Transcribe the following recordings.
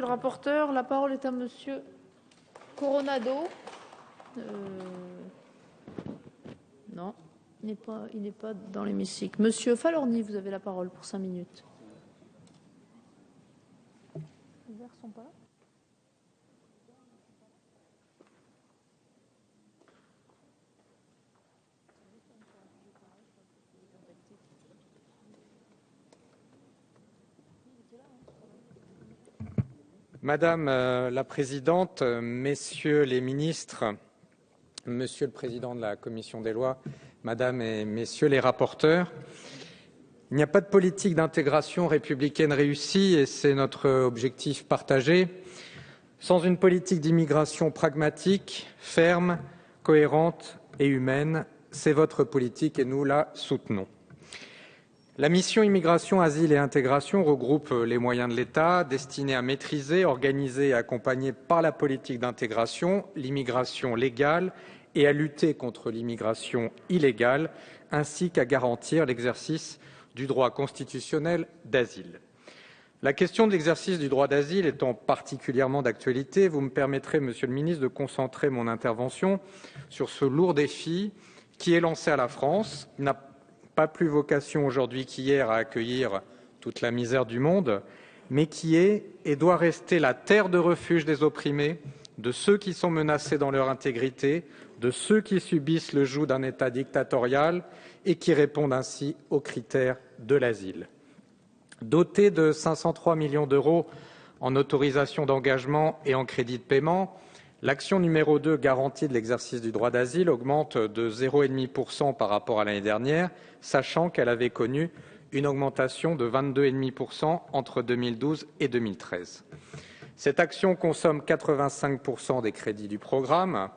Le rapporteur, la parole est à Monsieur Coronado. Non, il n'est pas dans l'hémicycle. Monsieur Falorni, vous avez la parole pour 5 minutes. Les verts sont pas là ? Madame la Présidente, Messieurs les ministres, Monsieur le Président de la Commission des lois, Madame et Messieurs les rapporteurs, il n'y a pas de politique d'intégration républicaine réussie et c'est notre objectif partagé sans une politique d'immigration pragmatique, ferme, cohérente et humaine. C'est votre politique et nous la soutenons. La mission Immigration, Asile et Intégration regroupe les moyens de l'État destinés à maîtriser, organiser et accompagner par la politique d'intégration l'immigration légale et à lutter contre l'immigration illégale, ainsi qu'à garantir l'exercice du droit constitutionnel d'asile. La question de l'exercice du droit d'asile étant particulièrement d'actualité, vous me permettrez, Monsieur le Ministre, de concentrer mon intervention sur ce lourd défi qui est lancé à la France. Il n'a pas plus vocation aujourd'hui qu'hier à accueillir toute la misère du monde, mais qui est et doit rester la terre de refuge des opprimés, de ceux qui sont menacés dans leur intégrité, de ceux qui subissent le joug d'un État dictatorial et qui répondent ainsi aux critères de l'asile. Doté de 503 millions d'euros en autorisations d'engagement et en crédits de paiement, l'action numéro 2, garantie de l'exercice du droit d'asile, augmente de 0,5% par rapport à l'année dernière, sachant qu'elle avait connu une augmentation de 22,5% entre 2012 et 2013. Cette action consomme 85% des crédits du programme.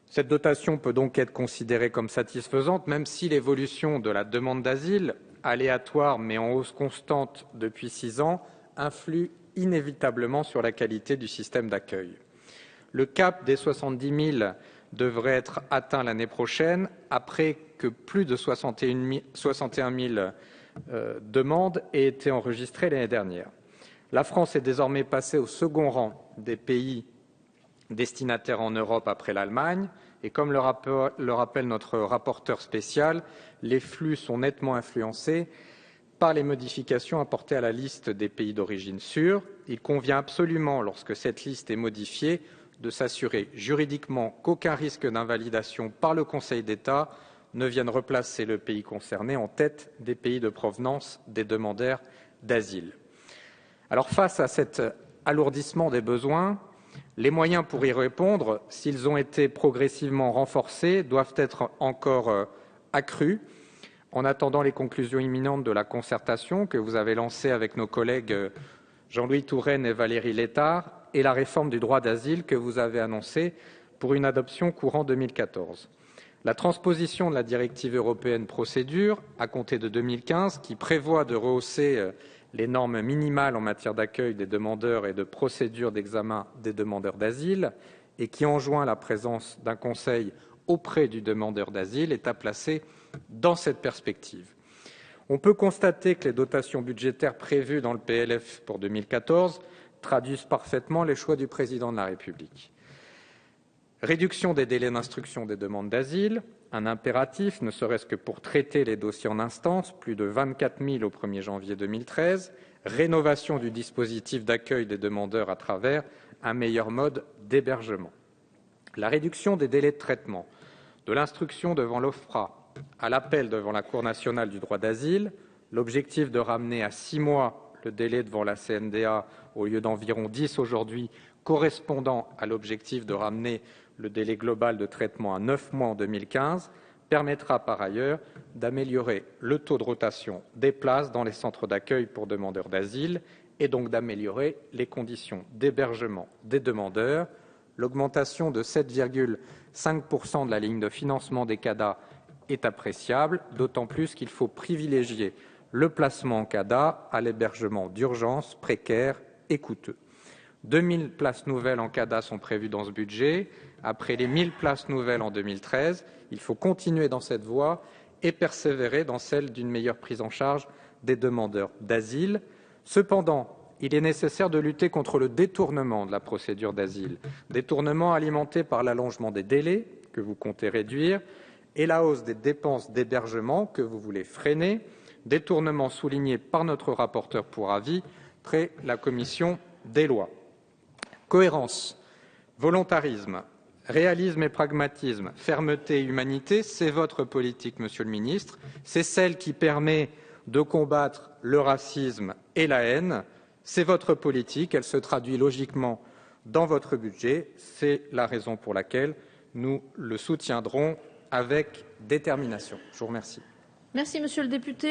Cette dotation peut donc être considérée comme satisfaisante, même si l'évolution de la demande d'asile, aléatoire mais en hausse constante depuis 6 ans, influe inévitablement sur la qualité du système d'accueil. Le cap des 70 000 devrait être atteint l'année prochaine, après que plus de 61 000 demandes aient été enregistrées l'année dernière. La France est désormais passée au second rang des pays destinataires en Europe après l'Allemagne, et comme le rappelle notre rapporteur spécial, les flux sont nettement influencés par les modifications apportées à la liste des pays d'origine sûrs. Il convient absolument, lorsque cette liste est modifiée, de s'assurer juridiquement qu'aucun risque d'invalidation par le Conseil d'État ne vienne replacer le pays concerné en tête des pays de provenance des demandeurs d'asile. Alors, face à cet alourdissement des besoins, les moyens pour y répondre, s'ils ont été progressivement renforcés, doivent être encore accrus. En attendant les conclusions imminentes de la concertation que vous avez lancée avec nos collègues Jean-Louis Touraine et Valérie Létard, et la réforme du droit d'asile que vous avez annoncée pour une adoption courant 2014. La transposition de la directive européenne procédure, à compter de 2015, qui prévoit de rehausser les normes minimales en matière d'accueil des demandeurs et de procédure d'examen des demandeurs d'asile, et qui enjoint la présence d'un conseil auprès du demandeur d'asile, est à placer dans cette perspective. On peut constater que les dotations budgétaires prévues dans le PLF pour 2014 traduisent parfaitement les choix du Président de la République. Réduction des délais d'instruction des demandes d'asile, un impératif, ne serait-ce que pour traiter les dossiers en instance, plus de 24 000 au 1er janvier 2013, rénovation du dispositif d'accueil des demandeurs à travers un meilleur mode d'hébergement. La réduction des délais de traitement, de l'instruction devant l'OFPRA à l'appel devant la Cour nationale du droit d'asile, l'objectif de ramener à 6 mois le délai devant la CNDA au lieu d'environ 10 aujourd'hui, correspondant à l'objectif de ramener le délai global de traitement à 9 mois en 2015, permettra par ailleurs d'améliorer le taux de rotation des places dans les centres d'accueil pour demandeurs d'asile et donc d'améliorer les conditions d'hébergement des demandeurs. L'augmentation de 7,5% de la ligne de financement des CADA est appréciable, d'autant plus qu'il faut privilégier le placement en CADA à l'hébergement d'urgence précaire et coûteux. 2000 places nouvelles en CADA sont prévues dans ce budget. Après les 1000 places nouvelles en 2013, il faut continuer dans cette voie et persévérer dans celle d'une meilleure prise en charge des demandeurs d'asile. Cependant, il est nécessaire de lutter contre le détournement de la procédure d'asile, détournement alimenté par l'allongement des délais, que vous comptez réduire, et la hausse des dépenses d'hébergement, que vous voulez freiner, détournement souligné par notre rapporteur pour avis près la commission des lois. Cohérence, volontarisme, réalisme et pragmatisme, fermeté et humanité, c'est votre politique, Monsieur le Ministre. C'est celle qui permet de combattre le racisme et la haine. C'est votre politique, elle se traduit logiquement dans votre budget. C'est la raison pour laquelle nous le soutiendrons avec détermination. Je vous remercie. Merci, Monsieur le député.